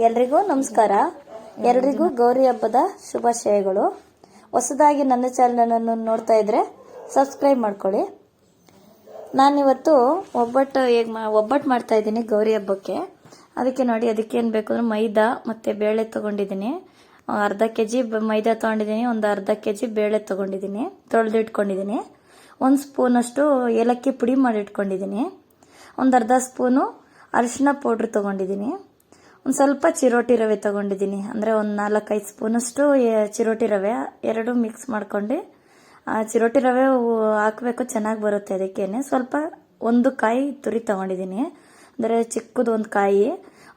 ಎಲ್ರಿಗೂ ನಮಸ್ಕಾರ. ಎಲ್ರಿಗೂ ಗೌರಿ ಹಬ್ಬದ ಶುಭಾಶಯಗಳು. ಹೊಸದಾಗಿ ನನ್ನ ಚಾನಲನ್ನು ನೋಡ್ತಾ ಇದ್ರೆ ಸಬ್ಸ್ಕ್ರೈಬ್ ಮಾಡ್ಕೊಳ್ಳಿ. ನಾನಿವತ್ತು ಒಬ್ಬಟ್ಟು ಮಾಡ್ತಾ ಇದ್ದೀನಿ ಗೌರಿ ಹಬ್ಬಕ್ಕೆ. ಅದಕ್ಕೆ ನೋಡಿ, ಅದಕ್ಕೇನು ಬೇಕು ಅಂದ್ರೆ ಮೈದಾ ಮತ್ತು ಬೇಳೆ ತೊಗೊಂಡಿದ್ದೀನಿ. ಅರ್ಧ ಕೆಜಿ ಮೈದಾ ತೊಗೊಂಡಿದ್ದೀನಿ, ಒಂದು ಅರ್ಧ ಕೆಜಿ ಬೇಳೆ ತೊಗೊಂಡಿದ್ದೀನಿ, ತೊಳೆದು ಇಟ್ಕೊಂಡಿದ್ದೀನಿ. 1 ಸ್ಪೂನಷ್ಟು ಏಲಕ್ಕಿ ಪುಡಿ ಮಾಡಿ ಇಟ್ಕೊಂಡಿದ್ದೀನಿ. ಒಂದು ಅರ್ಧ ಸ್ಪೂನು ಅರಿಶಿನ ಪೌಡ್ರ್ ತೊಗೊಂಡಿದ್ದೀನಿ. ಒಂದು ಸ್ವಲ್ಪ ಚಿರೋಟಿ ರವೆ ತೊಗೊಂಡಿದ್ದೀನಿ, ಅಂದರೆ ಒಂದು 4-5 ಸ್ಪೂನಷ್ಟು ಚಿರೋಟಿ ರವೆ ಎರಡು ಮಿಕ್ಸ್ ಮಾಡ್ಕೊಂಡು, ಚಿರೋಟಿ ರವೆ ಹಾಕಬೇಕು, ಚೆನ್ನಾಗಿ ಬರುತ್ತೆ. ಅದಕ್ಕೇನೆ ಸ್ವಲ್ಪ ಒಂದು ಕಾಯಿ ತುರಿ ತೊಗೊಂಡಿದ್ದೀನಿ, ಅಂದರೆ ಚಿಕ್ಕದು ಒಂದು ಕಾಯಿ.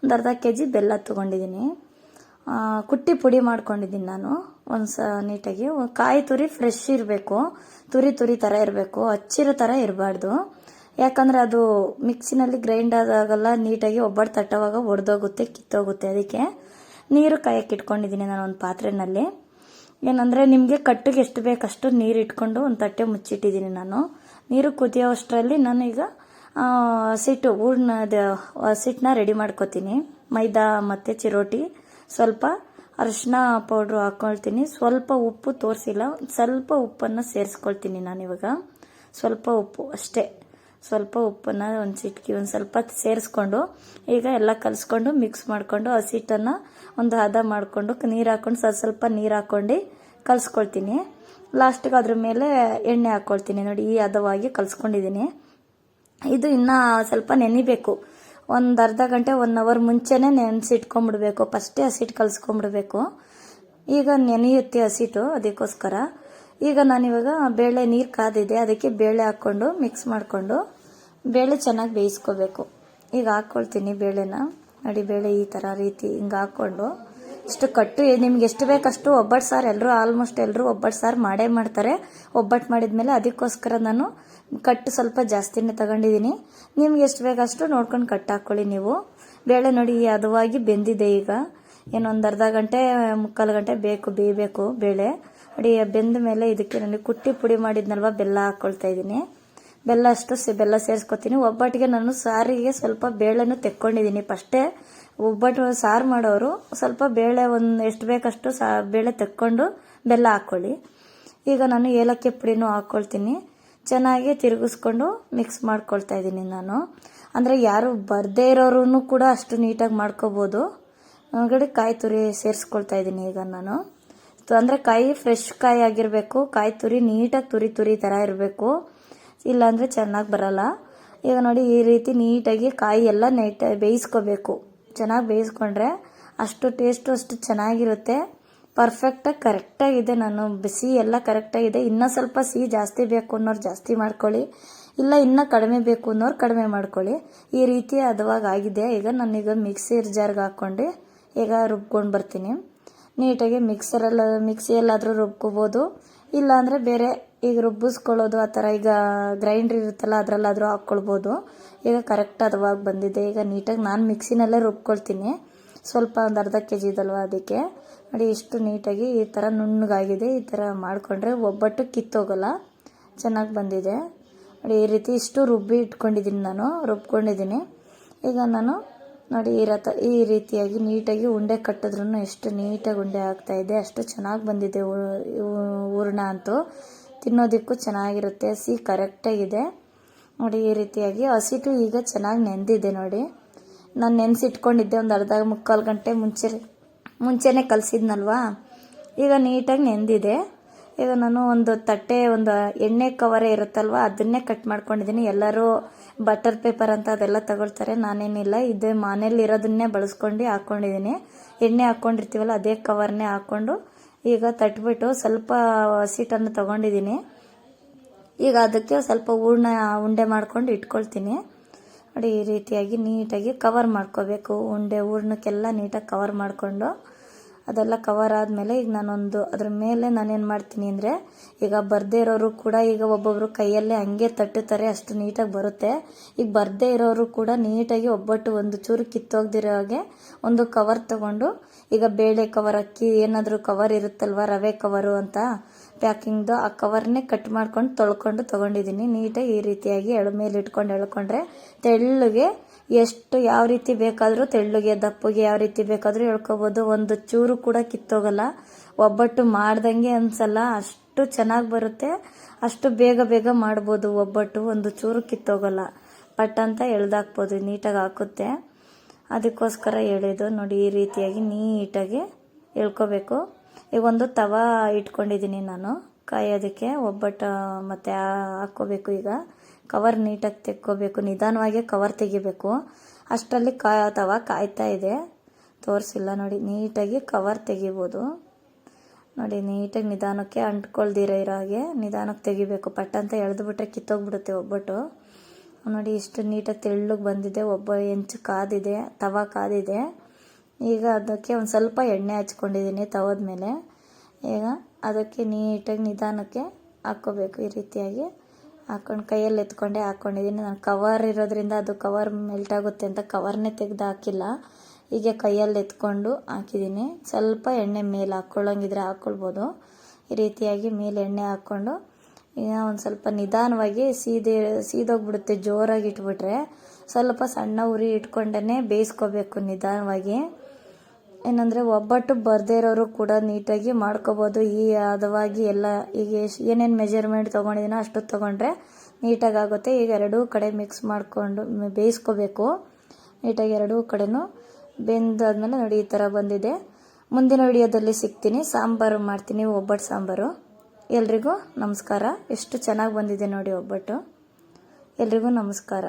ಒಂದು ಅರ್ಧ ಕೆಜಿ ಬೆಲ್ಲ ತೊಗೊಂಡಿದ್ದೀನಿ. ಕುಟ್ಟಿ ಪುಡಿ ಮಾಡ್ಕೊಂಡಿದ್ದೀನಿ ನಾನು ನೀಟಾಗಿ. ಕಾಯಿ ತುರಿ ಫ್ರೆಶ್ ಇರಬೇಕು, ತುರಿ ಥರ ಇರಬೇಕು, ಹಚ್ಚಿರೋ ಥರ ಇರಬಾರ್ದು. ಯಾಕಂದರೆ ಅದು ಮಿಕ್ಸಿನಲ್ಲಿ ಗ್ರೈಂಡ್ ಆದಾಗಲ್ಲ, ನೀಟಾಗಿ ಒಬ್ಬಟ್ಟು ತಟ್ಟೋವಾಗ ಒಡೆದೋಗುತ್ತೆ, ಕಿತ್ತೋಗುತ್ತೆ. ಅದಕ್ಕೆ ನೀರು ಕಾಯಕ್ಕೆ ಇಟ್ಕೊಂಡಿದ್ದೀನಿ ನಾನು ಒಂದು ಪಾತ್ರೆಯಲ್ಲಿ. ಏನಂದರೆ ನಿಮಗೆ ಕಟ್ಟಿಗೆ ಎಷ್ಟು ಬೇಕಷ್ಟು ನೀರು ಇಟ್ಕೊಂಡು ಒಂದು ತಟ್ಟೆ ಮುಚ್ಚಿಟ್ಟಿದ್ದೀನಿ ನಾನು. ನೀರು ಕುದಿಯೋಷ್ಟರಲ್ಲಿ ನಾನೀಗ ಹಸಿಟ್ಟನ್ನ ರೆಡಿ ಮಾಡ್ಕೋತೀನಿ. ಮೈದಾ ಮತ್ತು ಚಿರೋಟಿ, ಸ್ವಲ್ಪ ಅರಿಶಿನ ಪೌಡ್ರು ಹಾಕ್ಕೊಳ್ತೀನಿ, ಸ್ವಲ್ಪ ಉಪ್ಪು ತೋರಿಸಿಲ್ಲ, ಸ್ವಲ್ಪ ಉಪ್ಪನ್ನು ಸೇರಿಸ್ಕೊಳ್ತೀನಿ ನಾನಿವಾಗ. ಸ್ವಲ್ಪ ಉಪ್ಪು ಅಷ್ಟೇ, ಸ್ವಲ್ಪ ಉಪ್ಪನ್ನು ಒಂದು ಚಿಟಕಿ ಒಂದು ಸ್ವಲ್ಪ ಸೇರಿಸ್ಕೊಂಡು ಈಗ ಎಲ್ಲ ಕಲಿಸ್ಕೊಂಡು ಮಿಕ್ಸ್ ಮಾಡಿಕೊಂಡು ಹಸಿಟ್ಟನ್ನು ಒಂದು ಹದ ಮಾಡಿಕೊಂಡು ನೀರು ಹಾಕ್ಕೊಂಡು ಸ್ವಲ್ಪ ನೀರು ಹಾಕ್ಕೊಂಡು ಕಲಿಸ್ಕೊಳ್ತೀನಿ. ಲಾಸ್ಟಿಗೆ ಅದ್ರ ಮೇಲೆ ಎಣ್ಣೆ ಹಾಕ್ಕೊಳ್ತೀನಿ. ನೋಡಿ, ಈ ಹದವಾಗಿ ಕಲಿಸ್ಕೊಂಡಿದ್ದೀನಿ. ಇದು ಇನ್ನೂ ಸ್ವಲ್ಪ ನೆನಿಬೇಕು. ಒಂದು ಅರ್ಧ ಗಂಟೆ 1 ಅವರ್ ಮುಂಚೆನೇ ನೆನೆಸಿಟ್ಕೊಂಡ್ಬಿಡ್ಬೇಕು. ಫಸ್ಟೇ ಹಸಿಟ್ಟು ಕಲಿಸ್ಕೊಂಡ್ಬಿಡ್ಬೇಕು. ಈಗ ನೆನೆಯುತ್ತೆ ಹಸಿಟ್ಟು, ಅದಕ್ಕೋಸ್ಕರ. ಈಗ ನಾನಿವಾಗ ಬೇಳೆ ನೀರು ಕಾದಿದೆ, ಅದಕ್ಕೆ ಬೇಳೆ ಹಾಕ್ಕೊಂಡು ಮಿಕ್ಸ್ ಮಾಡಿಕೊಂಡು ಬೇಳೆ ಚೆನ್ನಾಗಿ ಬೇಯಿಸ್ಕೋಬೇಕು. ಈಗ ಹಾಕ್ಕೊಳ್ತೀನಿ ಬೇಳೆನ. ನೋಡಿ, ಬೇಳೆ ಈ ಥರ ರೀತಿ ಹಿಂಗೆ ಹಾಕ್ಕೊಂಡು ಇಷ್ಟು ಕಟ್ಟು, ನಿಮ್ಗೆ ಎಷ್ಟು ಬೇಕಷ್ಟು ಒಬ್ಬಟ್ಟು ಸಾರು ಆಲ್ಮೋಸ್ಟ್ ಎಲ್ಲರೂ ಒಬ್ಬಟ್ಟು ಸಾರು ಮಾಡೇ ಮಾಡ್ತಾರೆ. ಒಬ್ಬಟ್ಟು ಮಾಡಿದ್ಮೇಲೆ ಅದಕ್ಕೋಸ್ಕರ ನಾನು ಕಟ್ಟು ಸ್ವಲ್ಪ ಜಾಸ್ತಿನೇ ತಗೊಂಡಿದ್ದೀನಿ. ನಿಮ್ಗೆ ಎಷ್ಟು ಬೇಕಷ್ಟು ನೋಡ್ಕೊಂಡು ಕಟ್ಟು ಹಾಕ್ಕೊಳ್ಳಿ ನೀವು. ಬೇಳೆ ನೋಡಿ ಹದವಾಗಿ ಬೆಂದಿದೆ. ಈಗ ಏನೊಂದು ಅರ್ಧ ಗಂಟೆ 3/4 ಗಂಟೆ ಬೇಯಬೇಕು ಬೇಳೆ. ನೋಡಿ, ಬೆಂದ ಮೇಲೆ ಇದಕ್ಕೆ ನಾನು ಕುಟ್ಟಿ ಪುಡಿ ಮಾಡಿದ್ನಲ್ವ, ಬೆಲ್ಲ ಹಾಕ್ಕೊಳ್ತಾ ಇದ್ದೀನಿ. ಬೆಲ್ಲ ಸೇರಿಸ್ಕೊತೀನಿ. ಒಬ್ಬಟ್ಟಿಗೆ ನಾನು ಸಾರಿಗೆ ಸ್ವಲ್ಪ ಬೇಳೆನೂ ತೆಕ್ಕೊಂಡಿದ್ದೀನಿ. ಫಸ್ಟೇ ಒಬ್ಬಟ್ಟು ಸಾರು ಮಾಡೋರು ಸ್ವಲ್ಪ ಬೇಳೆ ಎಷ್ಟು ಬೇಕಷ್ಟು ಬೇಳೆ ತೆಕ್ಕೊಂಡು ಬೆಲ್ಲ ಹಾಕ್ಕೊಳ್ಳಿ. ಈಗ ನಾನು ಏಲಕ್ಕಿ ಪುಡಿನೂ ಹಾಕ್ಕೊಳ್ತೀನಿ. ಚೆನ್ನಾಗಿ ತಿರುಗಿಸ್ಕೊಂಡು ಮಿಕ್ಸ್ ಮಾಡ್ಕೊಳ್ತಾ ಇದ್ದೀನಿ ನಾನು. ಅಂದರೆ ಯಾರು ಬರದೇ ಇರೋರು ಕೂಡ ಅಷ್ಟು ನೀಟಾಗಿ ಮಾಡ್ಕೋಬೋದು. ಒಳಗಡೆ ಕಾಯಿ ತುರಿ ಸೇರಿಸ್ಕೊಳ್ತಾ ಇದ್ದೀನಿ ಈಗ ನಾನು. ಅಂದರೆ ಕಾಯಿ ಫ್ರೆಶ್ ಕಾಯಿ ಆಗಿರಬೇಕು, ಕಾಯಿ ತುರಿ ನೀಟಾಗಿ ತುರಿ ಥರ ಇರಬೇಕು, ಇಲ್ಲಾಂದರೆ ಚೆನ್ನಾಗಿ ಬರಲ್ಲ. ಈಗ ನೋಡಿ, ಈ ರೀತಿ ನೀಟಾಗಿ ಕಾಯಿ ಎಲ್ಲ ನೀಟಾಗಿ ಬೇಯಿಸ್ಕೋಬೇಕು. ಚೆನ್ನಾಗಿ ಬೇಯಿಸ್ಕೊಂಡ್ರೆ ಅಷ್ಟು ಟೇಸ್ಟು ಅಷ್ಟು ಚೆನ್ನಾಗಿರುತ್ತೆ. ಪರ್ಫೆಕ್ಟಾಗಿ ಕರೆಕ್ಟಾಗಿದೆ. ನಾನು ಬಿಸಿ ಎಲ್ಲ ಕರೆಕ್ಟಾಗಿದೆ. ಇನ್ನೂ ಸ್ವಲ್ಪ ಸಿಹಿ ಜಾಸ್ತಿ ಬೇಕು ಅನ್ನೋರು ಜಾಸ್ತಿ ಮಾಡ್ಕೊಳ್ಳಿ, ಇಲ್ಲ ಇನ್ನೂ ಕಡಿಮೆ ಬೇಕು ಅನ್ನೋರು ಕಡಿಮೆ ಮಾಡ್ಕೊಳ್ಳಿ. ಈ ರೀತಿ ಹದವಾಗಿ ಆಗಿದೆ. ಈಗ ನಾನೀಗ ಜಾರ್ಗೆ ಹಾಕ್ಕೊಂಡು ಈಗ ರುಬ್ಕೊಂಡು ಬರ್ತೀನಿ. ನೀಟಾಗಿ ಮಿಕ್ಸಿಯಲ್ಲಾದರೂ ರುಬ್ಕೋಬೋದು, ಇಲ್ಲಾಂದರೆ ಬೇರೆ ಈಗ ರುಬ್ಬಿಸ್ಕೊಳ್ಳೋದು ಆ ಥರ, ಈಗ ಗ್ರೈಂಡ್ರ್ ಇರುತ್ತಲ್ಲ ಅದರಲ್ಲಾದರೂ ಹಾಕ್ಕೊಳ್ಬೋದು. ಈಗ ಕರೆಕ್ಟ್ ಹದವಾಗಿ ಬಂದಿದೆ. ಈಗ ನೀಟಾಗಿ ನಾನು ಮಿಕ್ಸಿನಲ್ಲೇ ರುಬ್ಕೊಳ್ತೀನಿ. ಸ್ವಲ್ಪ ಒಂದು ಅರ್ಧ ಕೆಜಿ ಇದಲ್ವ, ಅದಕ್ಕೆ ನೋಡಿ ಇಷ್ಟು ನೀಟಾಗಿ ಈ ಥರ ನುಣ್ಣಗಾಗಿದೆ. ಈ ಥರ ಮಾಡಿಕೊಂಡ್ರೆ ಒಬ್ಬಟ್ಟು ಕಿತ್ತೋಗಲ್ಲ, ಚೆನ್ನಾಗಿ ಬಂದಿದೆ. ನೋಡಿ, ಈ ರೀತಿ ಇಷ್ಟು ರುಬ್ಕೊಂಡಿದ್ದೀನಿ. ಈಗ ನಾನು ನೋಡಿ ಈ ರೀತಿಯಾಗಿ ನೀಟಾಗಿ ಉಂಡೆ ಕಟ್ಟಿದ್ರೂ ಎಷ್ಟು ನೀಟಾಗಿ ಉಂಡೆ ಆಗ್ತಾಯಿದೆ, ಅಷ್ಟು ಚೆನ್ನಾಗಿ ಬಂದಿದೆ. ಹೂರ್ಣ ಅಂತೂ ತಿನ್ನೋದಕ್ಕೂ ಚೆನ್ನಾಗಿರುತ್ತೆ, ಸಿಹಿ ಕರೆಕ್ಟಾಗಿದೆ. ನೋಡಿ, ಈ ರೀತಿಯಾಗಿ ಹಸಿಟ್ಟು ಈಗ ಚೆನ್ನಾಗಿ ನೆಂದಿದೆ. ನೋಡಿ, ನಾನು ನೆನೆಸಿಟ್ಕೊಂಡಿದ್ದೆ ಒಂದು ಅರ್ಧ 3/4 ಗಂಟೆ ಮುಂಚೆನೇ ಕಲಸಿದ್ನಲ್ವಾ. ಈಗ ನೀಟಾಗಿ ನೆಂದಿದೆ. ಈಗ ನಾನು ಒಂದು ಎಣ್ಣೆ ಕವರೇ ಇರುತ್ತಲ್ವ, ಅದನ್ನೇ ಕಟ್ ಮಾಡ್ಕೊಂಡಿದ್ದೀನಿ. ಎಲ್ಲರೂ ಬಟರ್ ಪೇಪರ್ ಅಂತ ಅದೆಲ್ಲ ತಗೊಳ್ತಾರೆ, ನಾನೇನಿಲ್ಲ, ಇದು ಮನೇಲಿ ಇರೋದನ್ನೇ ಬಳಸ್ಕೊಂಡು ಹಾಕ್ಕೊಂಡಿದ್ದೀನಿ. ಎಣ್ಣೆ ಹಾಕ್ಕೊಂಡಿರ್ತೀವಲ್ಲ ಅದೇ ಕವರ್ನೇ ಹಾಕ್ಕೊಂಡು ಈಗ ತಟ್ಬಿಟ್ಟು ಸ್ವಲ್ಪ ಹಸಿಟ್ಟನ್ನು ತಗೊಂಡಿದ್ದೀನಿ. ಈಗ ಅದಕ್ಕೆ ಸ್ವಲ್ಪ ಉಂಡೆ ಮಾಡ್ಕೊಂಡು ಇಟ್ಕೊಳ್ತೀನಿ. ನೋಡಿ, ಈ ರೀತಿಯಾಗಿ ನೀಟಾಗಿ ಕವರ್ ಮಾಡ್ಕೋಬೇಕು. ಹೂರ್ಣಕ್ಕೆಲ್ಲ ನೀಟಾಗಿ ಕವರ್ ಮಾಡಿಕೊಂಡು ಅದೆಲ್ಲ ಕವರ್ ಆದಮೇಲೆ ಈಗ ಅದ್ರ ಮೇಲೆ ನಾನೇನು ಮಾಡ್ತೀನಿ ಅಂದರೆ, ಈಗ ಬರದೇ ಇರೋರು ಕೂಡ ಈಗ ಒಬ್ಬೊಬ್ರು ಕೈಯಲ್ಲೇ ಹಂಗೆ ತಟ್ಟುತ್ತಾರೆ, ಅಷ್ಟು ನೀಟಾಗಿ ಬರುತ್ತೆ. ಈಗ ಬರದೇ ಇರೋರು ಕೂಡ ನೀಟಾಗಿ ಒಬ್ಬಟ್ಟು ಒಂದು ಚೂರು ಕಿತ್ತೋಗ್ದಿರೋ ಹಾಗೆ ಒಂದು ಕವರ್ ತಗೊಂಡು, ಈಗ ಬೇಳೆ ಕವರ್, ಅಕ್ಕಿ ಏನಾದರೂ ಕವರ್ ಇರುತ್ತಲ್ವ, ರವೆ ಕವರು ಅಂತ ಪ್ಯಾಕಿಂಗ್ದು, ಆ ಕವರ್ನೇ ಕಟ್ ಮಾಡ್ಕೊಂಡು ತೊಳ್ಕೊಂಡು ತೊಗೊಂಡಿದ್ದೀನಿ. ನೀಟಾಗಿ ಈ ರೀತಿಯಾಗಿ ಮೇಲೆ ಇಟ್ಕೊಂಡು ಎಳ್ಕೊಂಡ್ರೆ ತೆಳ್ಳಗೆ ಎಷ್ಟು ಯಾವ ರೀತಿ ಬೇಕಾದರೂ ತೆಳ್ಳಗೆ ದಪ್ಪಗೆ ಯಾವ ರೀತಿ ಬೇಕಾದರೂ ಎಳ್ಕೊಬೋದು. ಒಂದು ಚೂರು ಕೂಡ ಕಿತ್ತೋಗಲ್ಲ. ಒಬ್ಬಟ್ಟು ಮಾಡ್ದಂಗೆ ಅನ್ಸಲ್ಲ, ಅಷ್ಟು ಚೆನ್ನಾಗಿ ಬರುತ್ತೆ. ಅಷ್ಟು ಬೇಗ ಬೇಗ ಮಾಡ್ಬೋದು ಒಬ್ಬಟ್ಟು, ಒಂದು ಚೂರು ಕಿತ್ತೋಗಲ್ಲ. ಪಟ್ ಅಂತ ಎಳ್ದಾಕ್ಬೋದು, ನೀಟಾಗಿ ಹಾಕುತ್ತೆ. ಅದಕ್ಕೋಸ್ಕರ ಹೇಳಿದ್ದು ನೋಡಿ. ಈ ರೀತಿಯಾಗಿ ನೀಟಾಗಿ ಎಳ್ಕೊಬೇಕು. ಈಗ ಒಂದು ತವಾ ಇಟ್ಕೊಂಡಿದ್ದೀನಿ ನಾನು ಕಾಯೋದಕ್ಕೆ. ಒಬ್ಬಟ್ಟು ಮತ್ತು ಹಾಕ್ಕೋಬೇಕು. ಈಗ ಕವರ್ ನೀಟಾಗಿ ತೆಕ್ಕೋಬೇಕು, ನಿಧಾನವಾಗಿ ಕವರ್ ತೆಗಿಬೇಕು. ಅಷ್ಟರಲ್ಲಿ ತವಾ ಕಾಯ್ತಾ ಇದೆ, ತೋರಿಸಿಲ್ಲ ನೋಡಿ. ನೀಟಾಗಿ ಕವರ್ ತೆಗಿಬೋದು ನೋಡಿ. ನೀಟಾಗಿ ನಿಧಾನಕ್ಕೆ ಅಂಟ್ಕೊಳ್ದಿರೋ ಇರೋ ಹಾಗೆ ನಿಧಾನಕ್ಕೆ ತೆಗಿಬೇಕು. ಪಟ್ಟ ಅಂತ ಎಳೆದ್ಬಿಟ್ರೆ ಕಿತ್ತೋಗ್ಬಿಡುತ್ತೆ ಒಬ್ಬಟ್ಟು ನೋಡಿ. ಇಷ್ಟು ನೀಟಾಗಿ ತೆಳ್ಳಗೆ ಬಂದಿದೆ. ಹೆಂಚು ಕಾದಿದೆ, ತವಾ ಕಾದಿದೆ. ಈಗ ಅದಕ್ಕೆ ಒಂದು ಸ್ವಲ್ಪ ಎಣ್ಣೆ ಹಚ್ಕೊಂಡಿದ್ದೀನಿ ತವದ ಮೇಲೆ. ಈಗ ಅದಕ್ಕೆ ನೀಟಾಗಿ ನಿಧಾನಕ್ಕೆ ಹಾಕ್ಕೋಬೇಕು. ಈ ರೀತಿಯಾಗಿ ಹಾಕ್ಕೊಂಡು ಕೈಯಲ್ಲಿ ಎತ್ಕೊಂಡೆ ಹಾಕ್ಕೊಂಡಿದ್ದೀನಿ. ನಾನು ಕವರ್ ಇರೋದ್ರಿಂದ ಅದು ಕವರ್ ಮೆಲ್ಟ್ ಆಗುತ್ತೆ ಅಂತ ಕವರ್ನೇ ತೆಗೆದು ಹಾಕಿಲ್ಲ. ಹೀಗೆ ಕೈಯಲ್ಲಿ ಎತ್ಕೊಂಡು ಹಾಕಿದ್ದೀನಿ. ಸ್ವಲ್ಪ ಎಣ್ಣೆ ಮೇಲೆ ಹಾಕ್ಕೊಳ್ಳೋಂಗಿದ್ರೆ ಹಾಕ್ಕೊಳ್ಬೋದು. ಈ ರೀತಿಯಾಗಿ ಮೇಲೆ ಎಣ್ಣೆ ಹಾಕ್ಕೊಂಡು ಈಗ ಒಂದು ಸ್ವಲ್ಪ ನಿಧಾನವಾಗಿ ಸೀದೋಗ್ಬಿಡುತ್ತೆ. ಜೋರಾಗಿ ಇಟ್ಬಿಟ್ರೆ ಸ್ವಲ್ಪ ಸಣ್ಣ ಉರಿ ಇಟ್ಕೊಂಡೇ ಬೇಯಿಸ್ಕೋಬೇಕು ನಿಧಾನವಾಗಿ. ಏನಂದರೆ ಒಬ್ಬಟ್ಟು ಬರದೇ ಇರೋರು ಕೂಡ ನೀಟಾಗಿ ಮಾಡ್ಕೋಬೋದು. ಈ ಹದವಾಗಿ ಎಲ್ಲ ಈಗ ಏನೇನು ಮೆಜರ್ಮೆಂಟ್ ತೊಗೊಂಡಿದ್ದೀನೋ ಅಷ್ಟು ತೊಗೊಂಡ್ರೆ ನೀಟಾಗಿ ಆಗುತ್ತೆ. ಈಗ ಎರಡೂ ಕಡೆ ಮಿಕ್ಸ್ ಮಾಡಿಕೊಂಡು ಬೇಯಿಸ್ಕೋಬೇಕು ನೀಟಾಗಿ. ಎರಡೂ ಕಡೆನೂ ಬೆಂದಾದ್ಮೇಲೆ ನೋಡಿ ಈ ಥರ ಬಂದಿದೆ. ಮುಂದಿನ ವಿಡಿಯೋದಲ್ಲಿ ಸಿಗ್ತೀನಿ. ಸಾಂಬಾರು ಮಾಡ್ತೀನಿ, ಒಬ್ಬಟ್ಟು ಸಾಂಬಾರು. ಎಲ್ರಿಗೂ ನಮಸ್ಕಾರ. ಎಷ್ಟು ಚೆನ್ನಾಗಿ ಬಂದಿದೆ ನೋಡಿ ಒಬ್ಬಟ್ಟು. ಎಲ್ರಿಗೂ ನಮಸ್ಕಾರ.